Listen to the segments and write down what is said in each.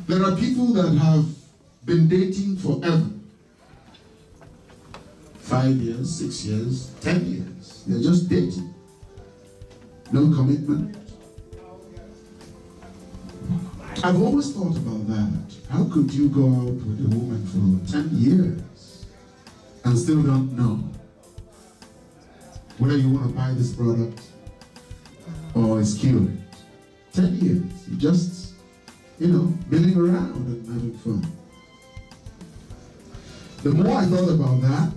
There are people that have been dating forever. 5 years, 6 years, 10 years. They're just dating. No commitment. I've always thought about that. How could you go out with a woman for 10 years and still don't know whether you want to buy this product or eschew it? 10 years. You just, milling around and having fun. The more I thought about that,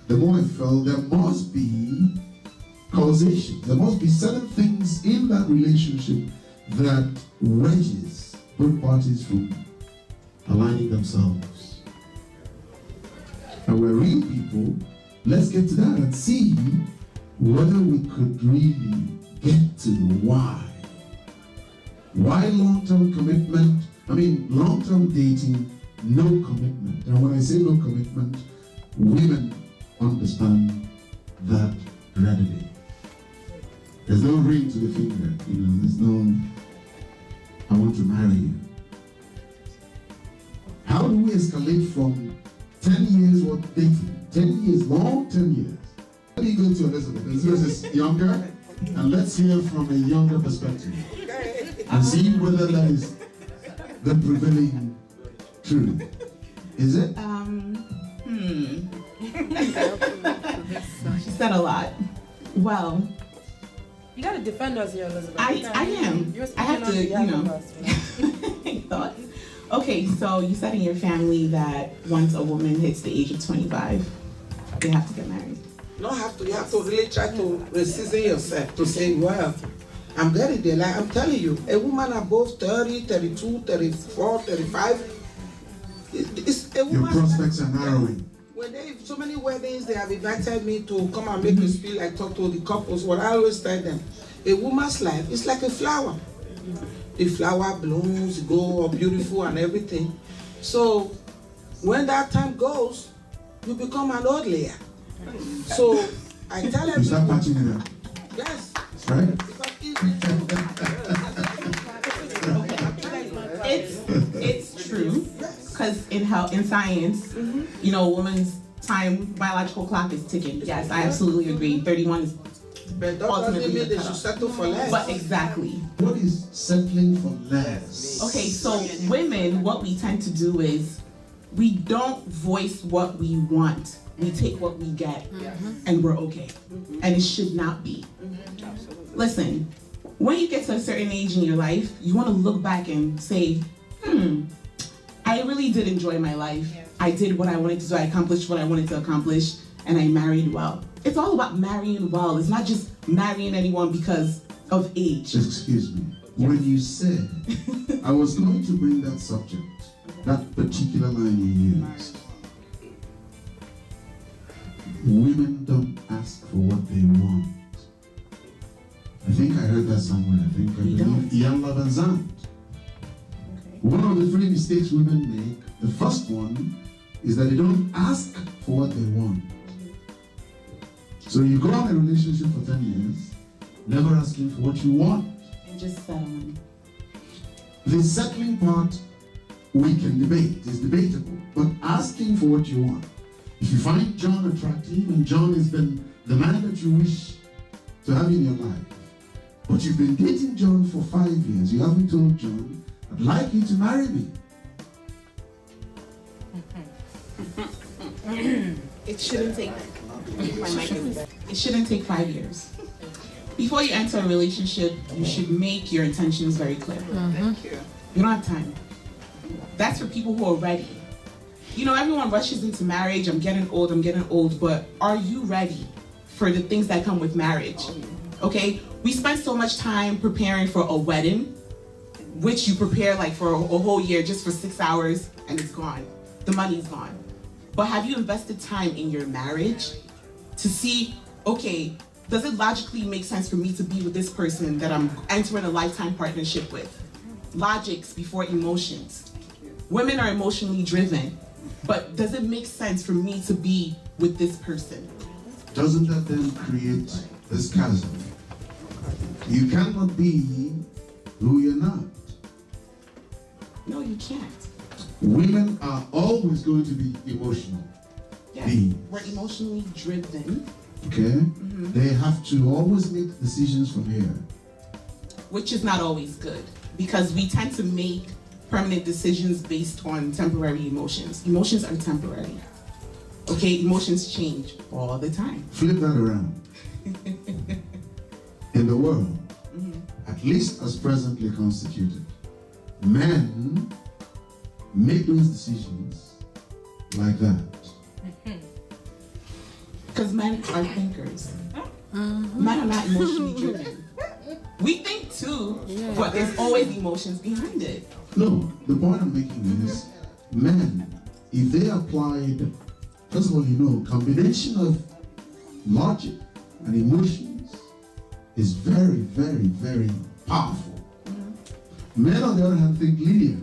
the more I felt there must be causation. There must be certain things in that relationship that wedges both parties from aligning themselves. And we're real people. Let's get to that and see whether we could really get to why. Why long-term commitment? Long-term dating, no commitment. And when I say no commitment, women understand that readily. There's no ring to the finger, there's no, I want to marry you. How do we escalate from 10 years of dating? 10 years, long 10 years. Let me go to Elizabeth. Elizabeth is younger, and let's hear from a younger perspective. And see whether that is the prevailing truth. Is it? She said a lot. Well, you gotta defend us here, Elizabeth. I am. You're I have to, thoughts. Okay, so you said in your family that once a woman hits the age of 25, they have to get married. You don't have to. You have to really try to reason yourself to say, well, I'm getting there. Like I'm telling you, a woman above 30, 32, 34, 35, it's a woman. Your prospects are narrowing. When so many weddings, they have invited me to come and make a speech, like talk to the couples. What I always tell them, a woman's life is like a flower. The flower blooms, go all beautiful and everything. So when that time goes, you become an old layer. So I tell everyone. You start patching it up. Yes. That's right. It's true, because in science, a woman's biological clock is ticking. Yes, I absolutely agree. 31 is but that doesn't mean they should settle for less. But exactly. What is settling for less? Okay, so women, what we tend to do is we don't voice what we want. We take what we get, and we're okay. And it should not be. Listen, when you get to a certain age in your life, you want to look back and say, I really did enjoy my life. I did what I wanted to do. I accomplished what I wanted to accomplish, and I married well. It's all about marrying well. It's not just marrying anyone because of age. Excuse me. When you said, I was going to bring that subject, that particular line you used. Women don't ask for what they want. I think I heard that somewhere. I believe Ian Love and Zand. One of the three mistakes women make, the first one, is that they don't ask for what they want. So you go on a relationship for 10 years, never asking for what you want. And just settling. The settling part, we can debate, it's debatable. But asking for what you want. If you find John attractive, and John has been the man that you wish to have in your life, but you've been dating John for 5 years, you haven't told John, I'd like you to marry me. It shouldn't take. It shouldn't take 5 years. Before you enter a relationship, you should make your intentions very clear. Thank you. You don't have time. That's for people who are ready. Everyone rushes into marriage. I'm getting old, but are you ready for the things that come with marriage? Okay? We spend so much time preparing for a wedding, which you prepare like for a whole year just for 6 hours, and it's gone. The money's gone. But have you invested time in your marriage to see, okay, does it logically make sense for me to be with this person that I'm entering a lifetime partnership with? Logics before emotions. Women are emotionally driven, but does it make sense for me to be with this person? Doesn't that then create this chasm? You cannot be who you're not. No, you can't. Women are always going to be emotional. Yes, beings. we're emotionally driven, Okay? They have to always make decisions from here. which is not always good because we tend to make permanent decisions based on temporary emotions. Emotions are temporary. Okay, emotions change all the time. Flip that around. In the world, at least as presently constituted, men make those decisions like that. Because men are thinkers. Men are not emotionally driven. We think too, but there's always emotions behind it. No, the point I'm making is, men, if they applied, first of all, combination of logic and emotions is very, very, very powerful. Men, on the other hand, think linear.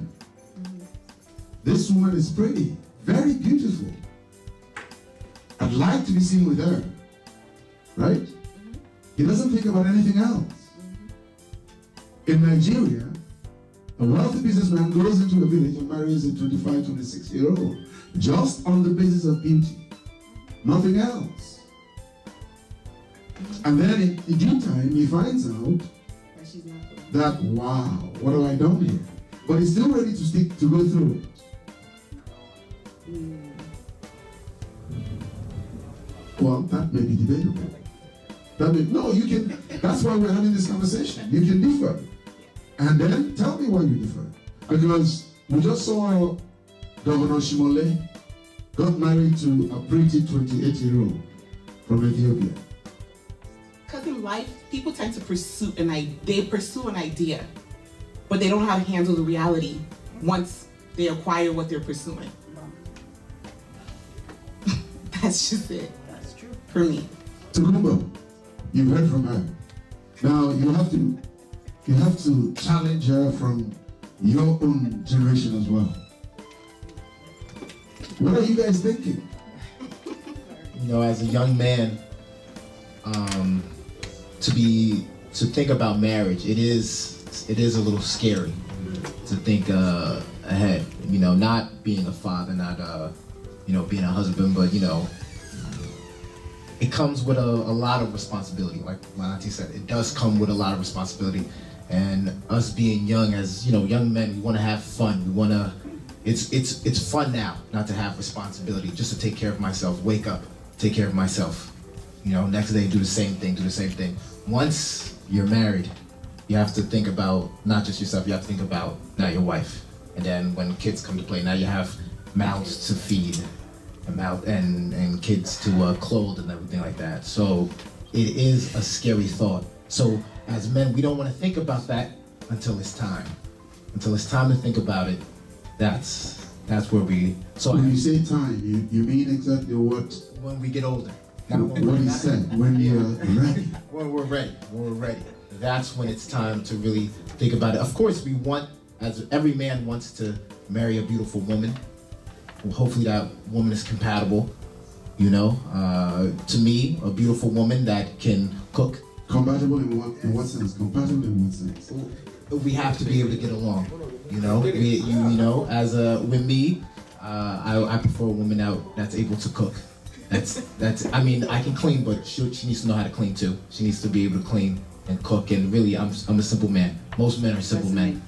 This woman is pretty, very beautiful. I'd like to be seen with her. Right? He doesn't think about anything else. In Nigeria, a wealthy businessman goes into a village and marries a 25, 26-year-old just on the basis of beauty. Nothing else. And then in due time, he finds out that, wow, what have I done here? But he's still ready to go through it. Well, that may be debatable. No, you can, that's why we're having this conversation. You can differ. And then tell me why you differ. Because we just saw Governor Shimole got married to a pretty 28-year-old from Ethiopia. Because in life, people tend to pursue an idea, but they don't know how to handle the reality once they acquire what they're pursuing. That's just it. That's true. For me. Tukumbo, you've heard from her. Now you have to challenge her from your own generation as well. What are you guys thinking? As a young man, to think about marriage, it is a little scary to think ahead. Not being a father, not being a husband, but it comes with a lot of responsibility. Like my auntie said, it does come with a lot of responsibility. And us being young, as young men, we want to have fun. We want to. It's fun now not to have responsibility, just to take care of myself. Wake up, take care of myself. Next day do the same thing. Once you're married, you have to think about not just yourself. You have to think about now your wife, and then when kids come to play, now you have mouths to feed, and kids to clothe and everything like that. So it is a scary thought. So as men, we don't want to think about that until it's time. Until it's time to think about it. That's where we. So when you say time, you mean exactly what? When we get older. What he said. When you're ready. When we're ready. That's when it's time to really think about it. Of course, we want, as every man wants to marry a beautiful woman. Hopefully that woman is compatible. To me, a beautiful woman that can cook. Compatible in what sense? Compatible in what sense? We have to be able to get along. With me, I prefer a woman out that's able to cook. I mean, I can clean, but she needs to know how to clean too. She needs to be able to clean and cook. And really, I'm a simple man. Most men are simple men.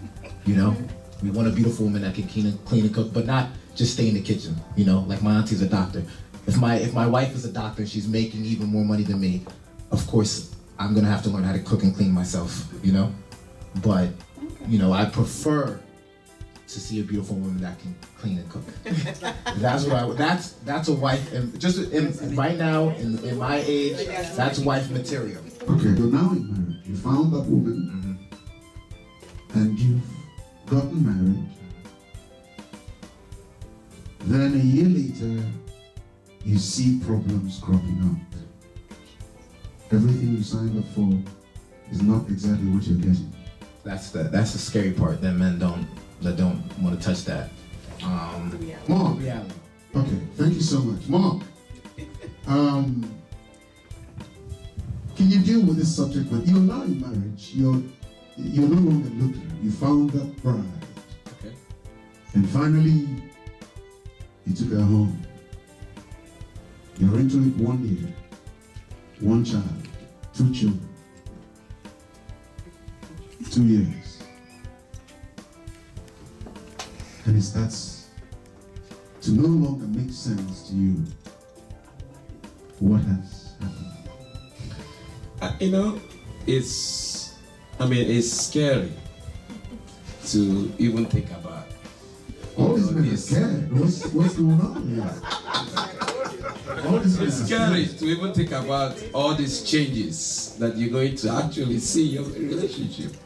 We want a beautiful woman that can clean and cook, but not just stay in the kitchen. Like my auntie's a doctor. If my wife is a doctor and she's making even more money than me, of course I'm gonna have to learn how to cook and clean myself. But I prefer to see a beautiful woman that can clean and cook. That's a wife, and right now in my age, that's wife material. Okay, so now in marriage, you found that woman, and you've gotten married. Then a year later, you see problems cropping up. Everything you signed up for is not exactly what you're getting. That's the scary part. That men don't want to touch that. Mom. Reality. Okay, thank you so much. Mom, can you deal with this subject? But you're now in marriage. You're no longer looking. You found that bride. Okay. And finally, he took her home. You're into it 1 year, 1 child, 2 children, 2 years. And it starts to no longer make sense to you. What has happened? You know, it's scary to even think about. All these men are scared. What's going on here? All these men It's are scary scared. to even think about all these changes that you're going to actually see in your relationship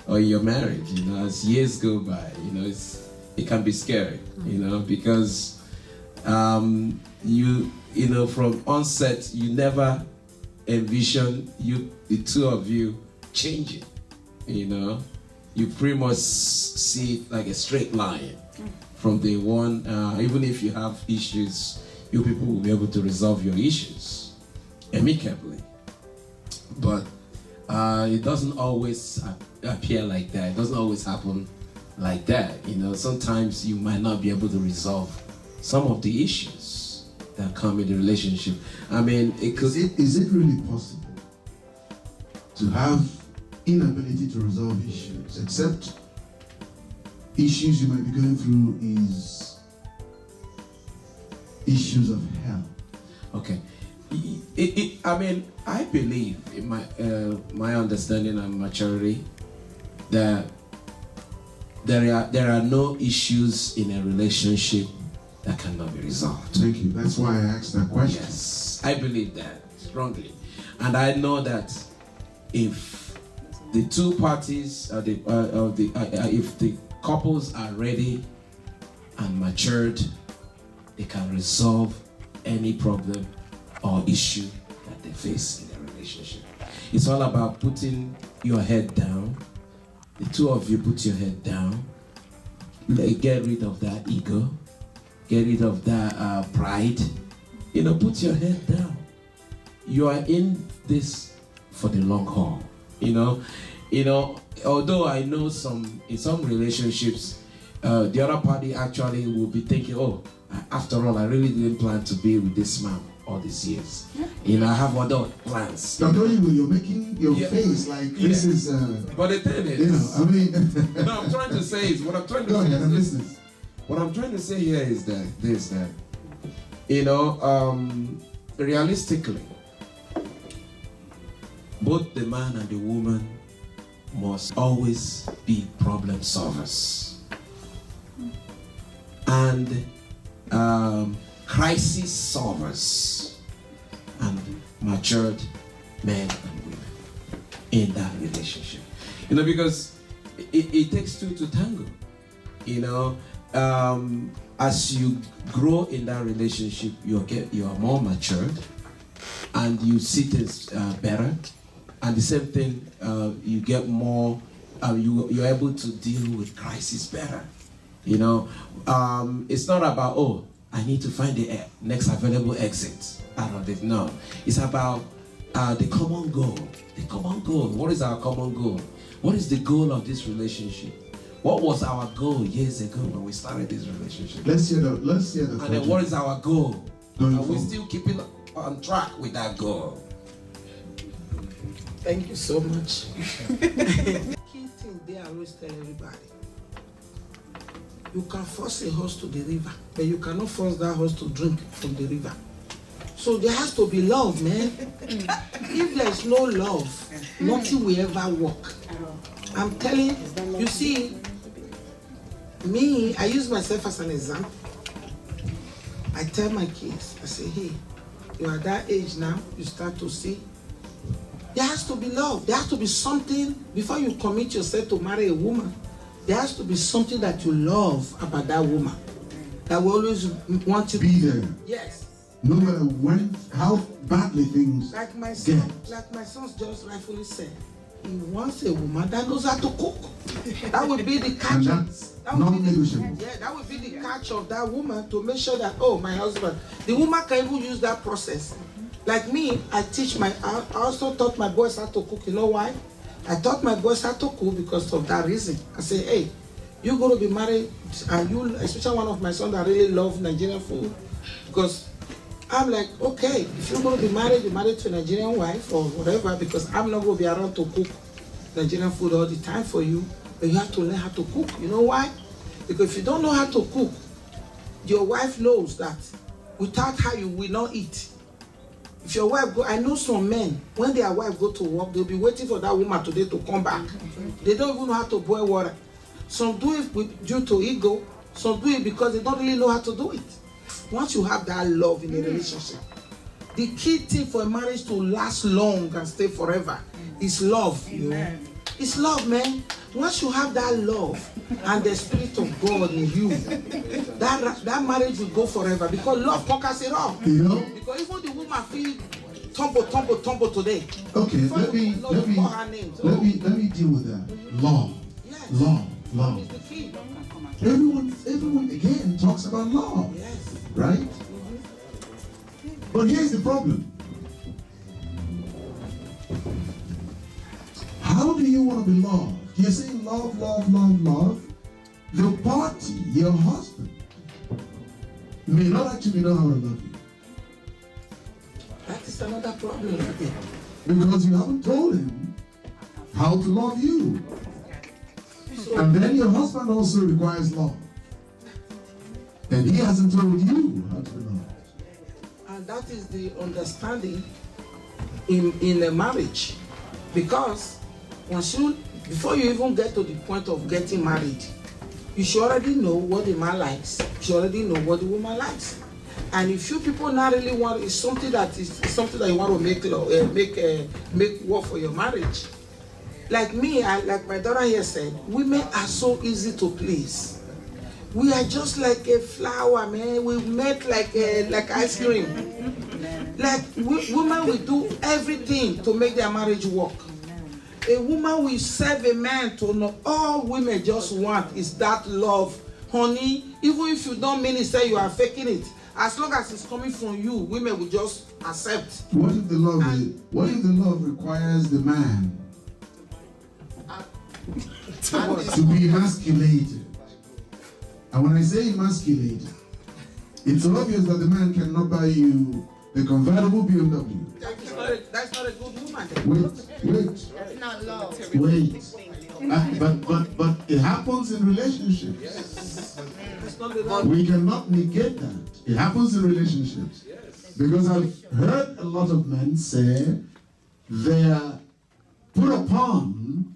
or in your marriage. You know, as years go by, you know, it can be scary. You know, because you know, from onset, you never envision the two of you changing. You know, you pretty much see it like a straight line from day one. Even if you have issues, you people will be able to resolve your issues amicably. But it doesn't always appear like that. It doesn't always happen like that. You know, sometimes you might not be able to resolve some of the issues that come in the relationship. I mean, it could. Is it really possible to have inability to resolve issues, except issues you might be going through is issues of health? Okay. I mean, I believe in my understanding and maturity that there are no issues in a relationship that cannot be resolved. Thank you. That's why I asked that question. Yes, I believe that strongly, and I know that if the two parties, if the couples are ready and matured, they can resolve any problem or issue that they face in their relationship. It's all about putting your head down. The two of you put your head down. Get rid of that ego. Get rid of that pride. You know, put your head down. You are in this for the long haul. You know, although I know in some relationships, the other party actually will be thinking, oh, after all, I really didn't plan to be with this man all these years. You know, I have other plans. Dr. Oyibo, you're making your face like this is. But the thing is, You know, I mean. what I'm trying to say is, Go ahead, I'm listening. what I'm trying to say here is that, you know, realistically, both the man and the woman must always be problem solvers and crisis solvers and matured men and women in that relationship. You know, because it takes two to tango. You know, as you grow in that relationship, you are more matured and you see things better. And the same thing, you get more, you're able to deal with crisis better. You know, it's not about, oh, I need to find the next available exit out of it. No, it's about the common goal. The common goal. What is our common goal? What is the goal of this relationship? What was our goal years ago when we started this relationship? Let's hear the. And then what is our goal? Going Are we forward. still keeping on track with that goal? Thank you so much. Key thing they always tell everybody. You can force a horse to the river, but you cannot force that horse to drink from the river. So there has to be love, man. If there's no love, nothing will ever work. I'm telling you, see, me, I use myself as an example. I tell my kids, I say, hey, you are that age now, you start to see. There has to be love. There has to be something, before you commit yourself to marry a woman, there has to be something that you love about that woman. That will always want you Be there. Yes. No matter how badly things Like my get. son just rightfully said, he wants a woman that knows how to cook. That would be the catch. And that's non-negotiable. Yeah, that would be the catch of that woman to make sure that, oh, my husband, the woman can even use that process. Like me, I also taught my boys how to cook. You know why? I taught my boys how to cook because of that reason. I say, hey, You going to be married, and you, especially one of my sons that really love Nigerian food, because I'm like, okay, if you're going to be married, you're married to a Nigerian wife or whatever, because I'm not going to be around to cook Nigerian food all the time for you, but you have to learn how to cook. You know why? Because if you don't know how to cook, your wife knows that without her you will not eat. If your wife go, I know some men, when their wife go to work, they'll be waiting for that woman today to come back. They don't even know how to boil water. Some do it due to ego, some do it because they don't really know how to do it. Once you have that love in a relationship, the key thing for a marriage to last long and stay forever is love. You know? It's love, man. Once you have that love and the Spirit of God in you, that marriage will go forever, because love conquers it all. You know? Because even the woman feel tumble today. Okay, let me deal with that. Love. Yes. Love. Love is the key. Everyone again talks about love. Yes. Right? But here's the problem. How do you want to be loved? You're saying love. The party, your husband, may not actually know how to love you. That is another problem. Because you haven't told him how to love you. And then your husband also requires love. And he hasn't told you how to be loved. And that is the understanding in a marriage. Because before you even get to the point of getting married, you should already know what the man likes. You should already know what the woman likes. And if you people not really want, it's something that you want to make work for your marriage. Like me, like my daughter here said, women are so easy to please. We are just like a flower, man. We make like ice cream. Like women will do everything to make their marriage work. A woman will serve a man to know. All women just want is that love, honey. Even if you don't mean it, say you are faking it. As long as it's coming from you, women will just accept. What if the love requires the man to be emasculated? And when I say emasculated, it's obvious that the man cannot buy you the convertible BMW. That's not a good woman. Wait. Not love. Wait. But it happens in relationships. That's not the love. We cannot negate that. It happens in relationships. Because I've heard a lot of men say they are put upon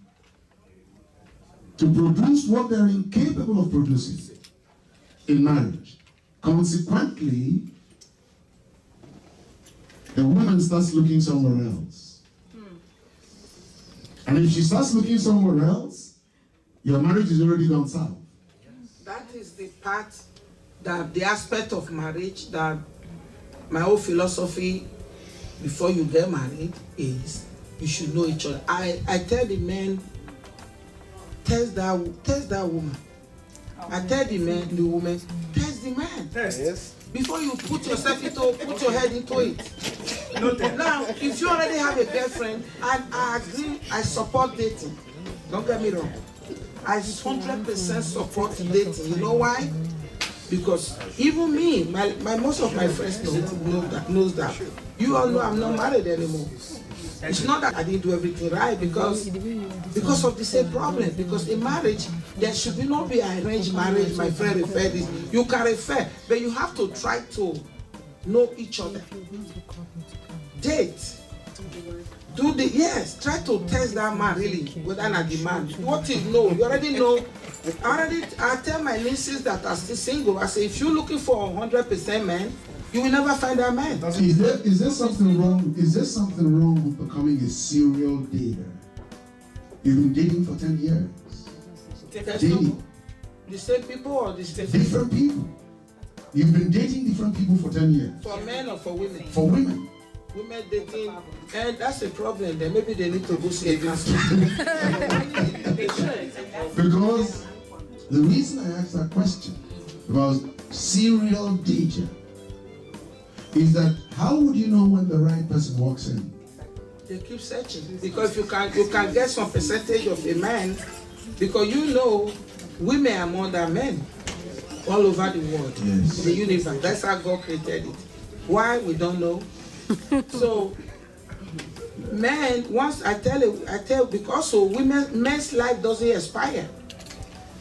to produce what they're incapable of producing in marriage. Consequently, the woman starts looking somewhere else. And if she starts looking somewhere else, your marriage is already gone south. That is the part, the aspect of marriage that my whole philosophy before you get married is you should know each other. I tell the men, test that woman. I tell the woman, test the man. Yes. Before you put your head into it. Now, if you already have a girlfriend, and I agree, I support dating. Don't get me wrong. I 100% support dating. You know why? Because even me, most of my friends knows that. You all know I'm not married anymore. It's not that I didn't do everything right, because of the same problem. Because in marriage, there should not be arranged marriage. My friend referred this. You can refer, but you have to try to know each other. Date. Try to test that man really, whether not the man. What is no? You already know. I tell my nieces that are still single, I say, if you're looking for 100% man, you will never find that man. Is there something wrong? Is there something wrong with becoming a serial dater? You've been dating for 10 years. Dating. The same people or the same different people? You've been dating different people for 10 years. For men or for women? For women. Women dating, and that's a problem. Then maybe they need to go see a counselor. Because the reason I asked that question about serial dating is that how would you know when the right person walks in? They keep searching, because you can get some percentage of a man, because you know women are more than men all over the world, Yes. the universe. That's how God created it. Why, we don't know. So, men, once I tell because so men's life doesn't expire.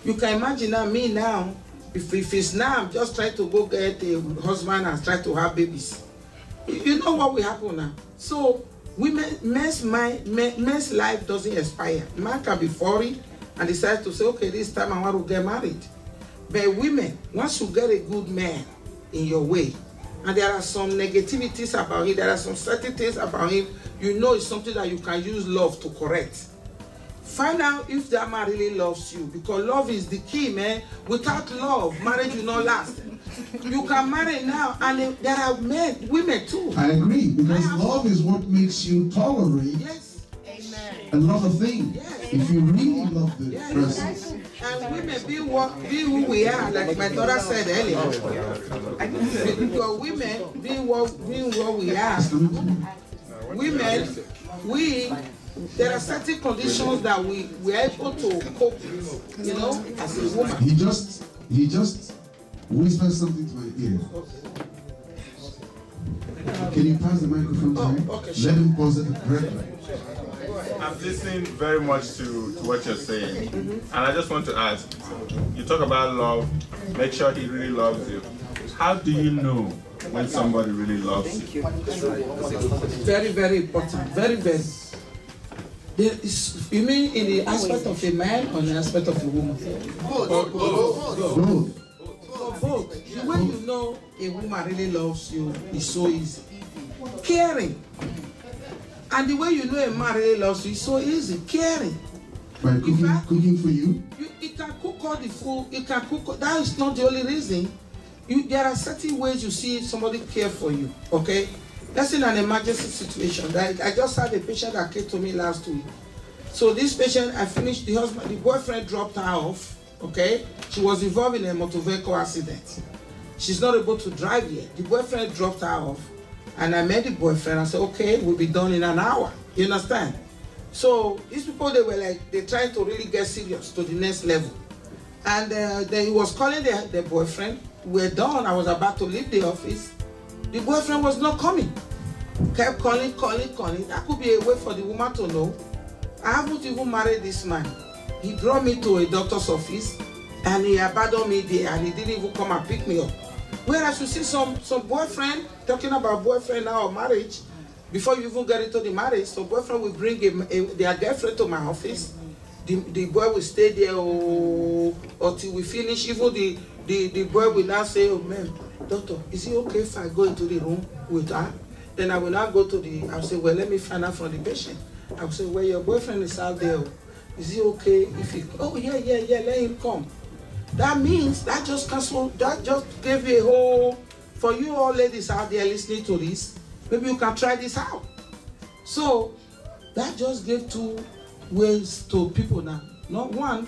You can imagine now, me now, if it's now, I'm just trying to go get a husband and try to have babies. You know what will happen now. So, men's life doesn't expire. Man can be 40 and decide to say, okay, this time I want to get married. But women, once you get a good man in your way, and there are some negativities about him, there are some certain things about him, you know it's something that you can use love to correct. Find out if that man really loves you, because love is the key, man. Without love, marriage will not last. You can marry now, and there are women too. I agree, because love is what makes you tolerate a lot of things. Yes. If you really love the person. And women be who we are, like my daughter said earlier. Because women being what we are, women, there are certain conditions that we are able to cope with, you know, as a woman. He just whispered something to my ear. Can you pass the microphone to him? Okay, sure. Let him pause it correctly. I'm listening very much to what you're saying, and I just want to ask, you talk about love, make sure he really loves you. How do you know when somebody really loves you? Very, very important. Very, very. You mean in the aspect of a man or in the aspect of a woman? Both. For both. The way you know a woman really loves you is so easy. Caring. And the way you know a man really loves you is so easy. Caring. By cooking for you? You can cook all the food. You can cook. That is not the only reason. There are certain ways you see somebody care for you. Okay? Let's say in an emergency situation. I just had a patient that came to me last week. So this patient, I finished, the boyfriend dropped her off. Okay? She was involved in a motor vehicle accident. She's not able to drive yet. The boyfriend dropped her off. And I met the boyfriend and said, okay, we'll be done in an hour. You understand? So these people, they tried to really get serious to the next level. And then he was calling the boyfriend. We're done. I was about to leave the office. The boyfriend was not coming. Kept calling. That could be a way for the woman to know. I haven't even married this man. He brought me to a doctor's office and he abandoned me there and he didn't even come and pick me up. Whereas you see some boyfriend, talking about boyfriend now or marriage, before you even get into the marriage, so boyfriend will bring their girlfriend to my office. The boy will stay there until we finish. Even the boy will now say, oh man, doctor, is it okay if I go into the room with her? Then I will now go to I'll say, well, let me find out from the patient. I'll say, well, your boyfriend is out there. Is it okay if he, oh yeah, let him come. That means that just gave you a whole, for you all ladies out there listening to this, maybe you can try this out. So that just gave two ways to people now. Not one,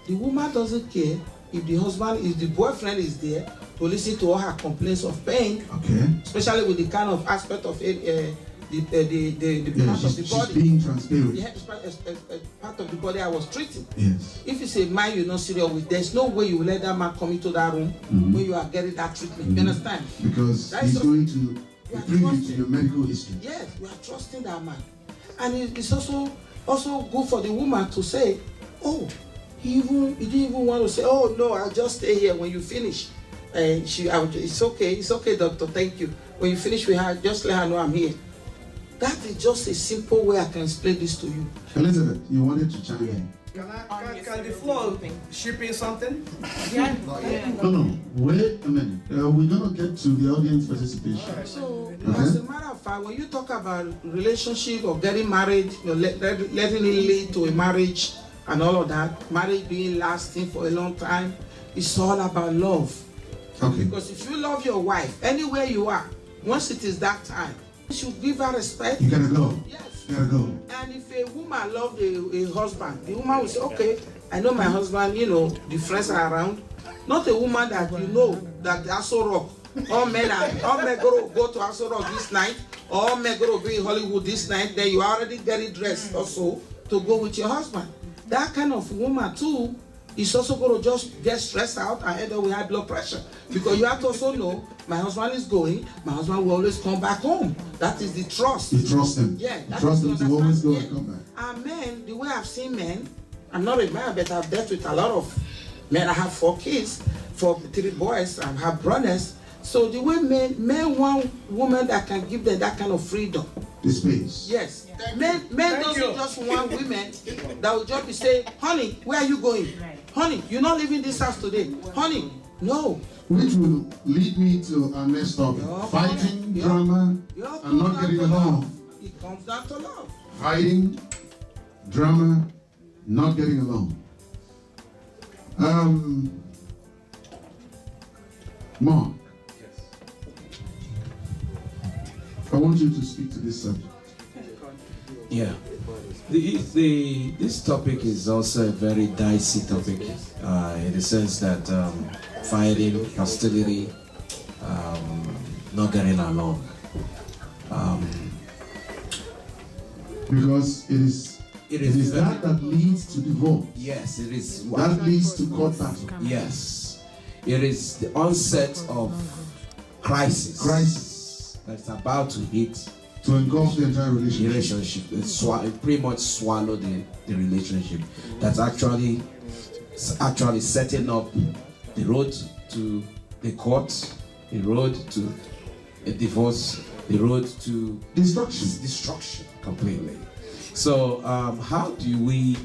the woman doesn't care if the boyfriend is there to listen to all her complaints of pain, okay, especially with the kind of aspect of it, the part of the body. She's being transparent. Yeah, part of the body I was treating. Yes. If it's a man you're not serious with, there's no way you will let that man come into that room when you are getting that treatment. You understand? Because he's going to bring you to your medical history. Yes, you are trusting that man. And it's also good for the woman to say, oh, he didn't even want to say, oh no, I'll just stay here when you finish. It's okay, doctor, thank you. When you finish with her, just let her know I'm here. That is just a simple way I can explain this to you. Elizabeth, you wanted to chime in. Can the floor shipping something? No, wait a minute. We're going to get to the audience participation. So, as a matter of fact, when you talk about relationship or getting married, letting it lead to a marriage and all of that, marriage being lasting for a long time, it's all about love. Okay. Because if you love your wife, anywhere you are, once it is that time, you should give her respect. You gotta go. Yes. You gotta go. And if a woman loves a husband, the woman will say, okay, I know my husband, the friends are around. Not a woman that that Aso Rock. All men go to Aso Rock this night, or all men go to be in Hollywood this night, then you already get it dressed also to go with your husband. That kind of woman too He's also going to just get stressed out and end up with high blood pressure. Because you have to also know, my husband is going, my husband will always come back home. That is the trust. You trust him. Yeah. You trust him to always go and come back. And men, the way I've seen men, I'm not a man, but I've dealt with a lot of men. I have 4 kids, 3 boys, I have brothers. So the way men want women that can give them that kind of freedom. The space. Yes. Men doesn't just want women that will just be saying, honey, where are you going? Honey, you're not leaving this house today. Honey, no. Which will lead me to our next topic. Fighting, drama, and not getting along. It comes down to love. Fighting, drama, not getting along. Mark, I want you to speak to this subject. Yeah. This topic is also a very dicey topic in the sense that fighting, hostility, not getting along. Because it is that leads to divorce. Yes, it is. That leads to court battle. Yes. It is the onset of crisis that's about to hit to engulf the entire relationship. It pretty much swallow the relationship. That's actually setting up the road to the court, the road to a divorce, the road to destruction completely. So how do we,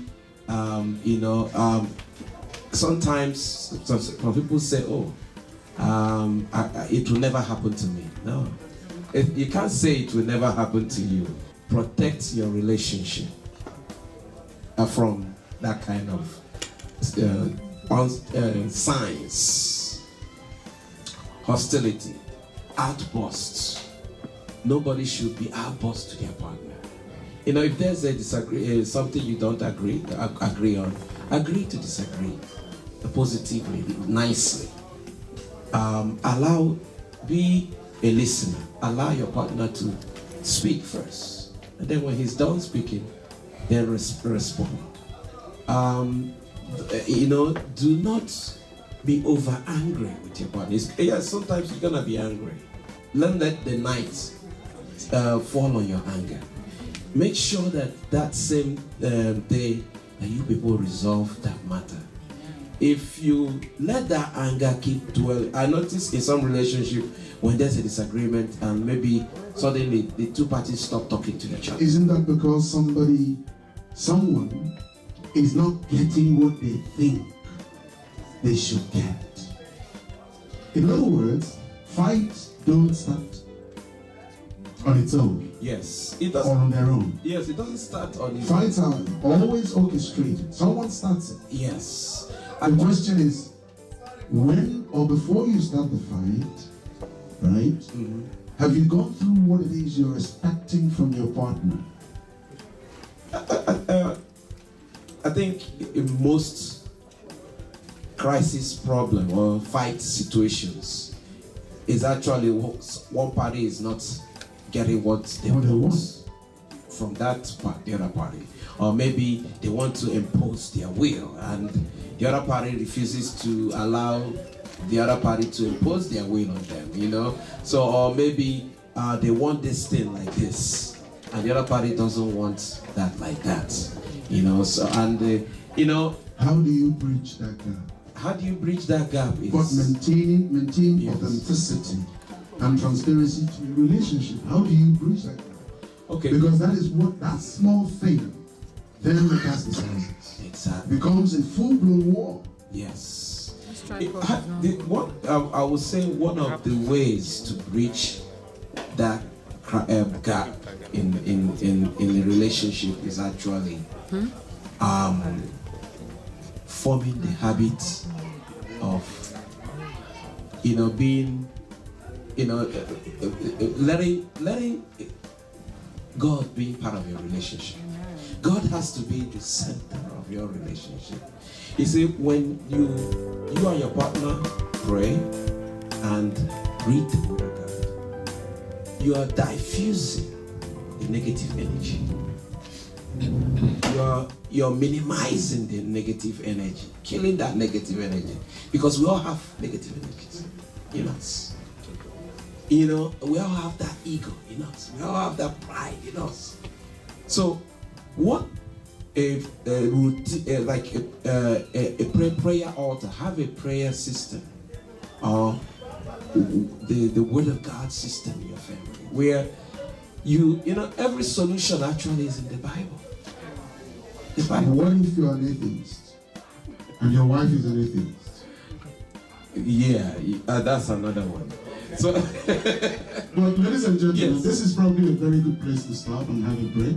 sometimes some people say, oh, it will never happen to me. No. You can't say it will never happen to you. Protect your relationship from that kind of signs. Hostility, outbursts. Nobody should be outburst to their partner. If there's a something you don't agree on, agree to disagree positively, nicely. Be a listener. Allow your partner to speak first, and then when he's done speaking, then respond. Do not be over angry with your partner. Yes, sometimes you're gonna be angry. Don't let the night fall on your anger. Make sure that same day that you people resolve that matter. If you let that anger keep dwelling, I notice in some relationship when there's a disagreement and maybe suddenly the 2 parties stop talking to each other. Isn't that because someone is not getting what they think they should get? In other words, fights don't start on its own. Yes, it doesn't. Or on their own. Yes, it doesn't start on its own. Fights are always orchestrated. Someone starts it. Yes. The question is, when or before you start the fight, right? Mm-hmm. Have you gone through what it is you're expecting from your partner? I think in most crisis problem or fight situations is actually one party is not getting what they want from that part, the other party, or maybe they want to impose their will and the other party refuses to allow the other party to impose their will on them, So, or maybe they want this thing like this, and the other party doesn't want that like that, So, and how do you bridge that gap? How do you bridge that gap? But maintain yes. authenticity and transparency to your relationship. How do you bridge that gap? Okay. Because that small thing then metastasizes. Exactly. Becomes a full-blown war. Yes. I would say one of the ways to bridge that gap in the relationship is actually forming the habit of being letting God be part of your relationship. God has to be the center of your relationship. You see, when you and your partner pray and read the word of God, you are diffusing the negative energy. you're minimizing the negative energy, killing that negative energy, because we all have negative energies in us. You know, we all have that ego in us. We all have that pride in us. So, what a routine, like a prayer altar, have a prayer system, or the Word of God system in your family, where you know every solution actually is in the Bible. The Bible. What if you're an atheist and your wife is an atheist? Yeah, that's another one. So, But ladies and gentlemen, yes. this is probably a very good place to stop and have a break.